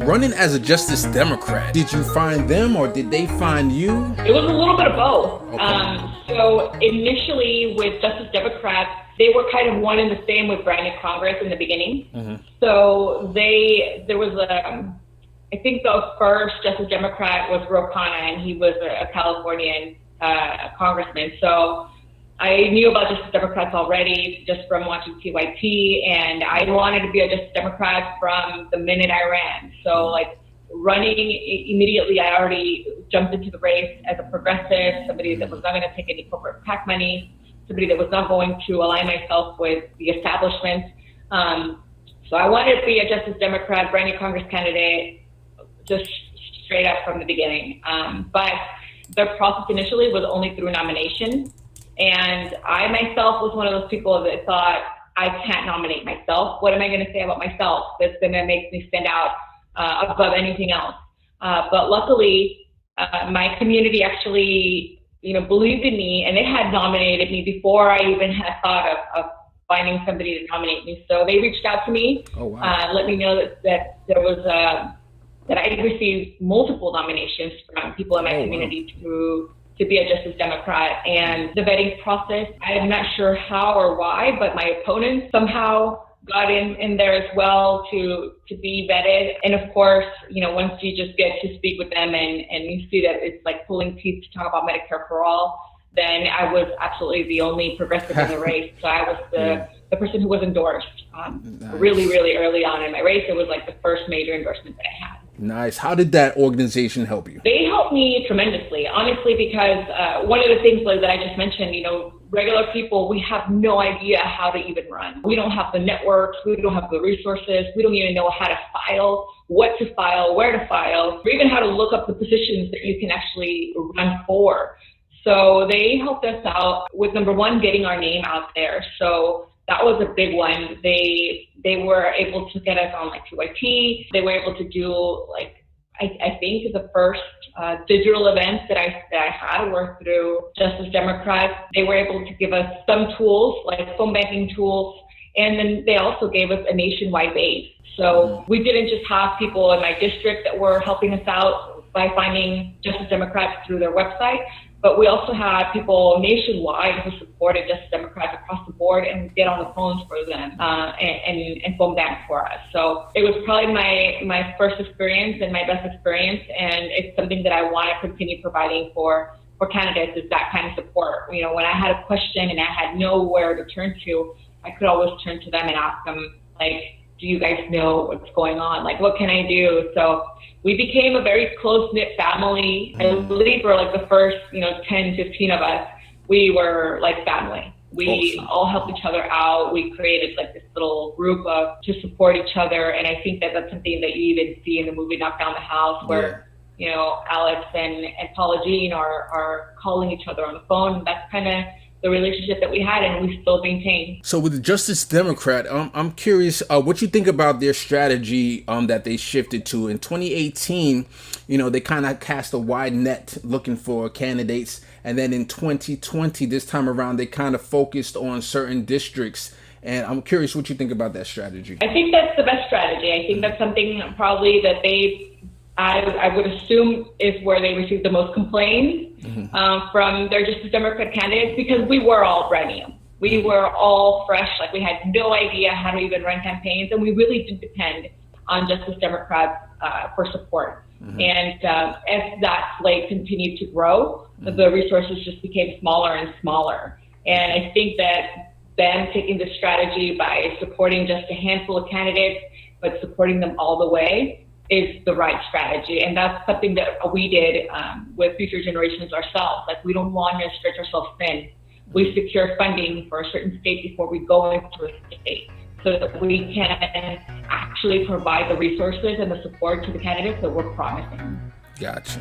Running as a Justice Democrat, did you find them or did they find you? It was a little bit of both. Okay. So initially with Justice Democrats, they were kind of one and the same with Branded Congress in the beginning. Mm-hmm. So there was I think the first Justice Democrat was Ro Khanna, and he was a Californian congressman. So I knew about Justice Democrats already just from watching TYT, and I wanted to be a Justice Democrat from the minute I ran. So like running immediately, I already jumped into the race as a progressive, somebody that was not going to take any corporate PAC money, somebody that was not going to align myself with the establishment. So I wanted to be a Justice Democrat, brand new Congress candidate, just straight up from the beginning. But the process initially was only through nomination. And I myself was one of those people that thought, I can't nominate myself. What am I going to say about myself that's going to make me stand out above anything else? But luckily, my community actually, believed in me, and they had nominated me before I even had thought of finding somebody to nominate me. So they reached out to me, Oh, wow. let me know that there was that I received multiple nominations from people in my community to be a Justice Democrat. And the vetting process, I'm not sure how or why, but my opponents somehow got in there as well to be vetted. And of course, once you just get to speak with them and you see that it's like pulling teeth to talk about Medicare for all, then I was absolutely the only progressive in the race. So I was the person who was endorsed really, really early on in my race. It was like the first major endorsement that I had. Nice. How did that organization help you? They helped me tremendously, honestly, because one of the things that I just mentioned, regular people, we have no idea how to even run. We don't have the networks, we don't have the resources, we don't even know how to file, what to file, where to file, or even how to look up the positions that you can actually run for. So they helped us out with, number one, getting our name out there. So that was a big one. They were able to get us on like TYT. They were able to do I think the first digital events that I had were through Justice Democrats. They were able to give us some tools like phone banking tools, and then they also gave us a nationwide base. So we didn't just have people in my district that were helping us out by finding Justice Democrats through their website, but we also had people nationwide who supported Justice Democrats across the board and would get on the phones for them and phone bank for us. So it was probably my first experience and my best experience, and it's something that I want to continue providing for candidates, is that kind of support. When I had a question and I had nowhere to turn to, I could always turn to them and ask them, do you guys know what's going on? What can I do? So we became a very close-knit family. I believe we're the first, 10, 15 of us. We were like family. We all helped each other out. We created this little group to support each other. And I think that that's something that you even see in the movie Knock Down the House, where, Alex and Paula Jean are calling each other on the phone. That's kind of the relationship that we had, and we still maintain. So with the Justice Democrat, I'm curious what you think about their strategy that they shifted to. In 2018, they kind of cast a wide net looking for candidates. And then in 2020, this time around, they kind of focused on certain districts. And I'm curious what you think about that strategy. I think that's the best strategy. I think that's something probably that I would assume is where they received the most complaints from their Justice Democrat candidates, because we were all brand new. We were all fresh. We had no idea how to even run campaigns, and we really did depend on Justice Democrats for support. And as that slate continued to grow, the resources just became smaller and smaller. And I think that them taking the strategy by supporting just a handful of candidates, but supporting them all the way, is the right strategy. And that's something that we did with Future Generations ourselves. We don't want to stretch ourselves thin. We secure funding for a certain state before we go into a state, so that we can actually provide the resources and the support to the candidates that we're promising. Gotcha.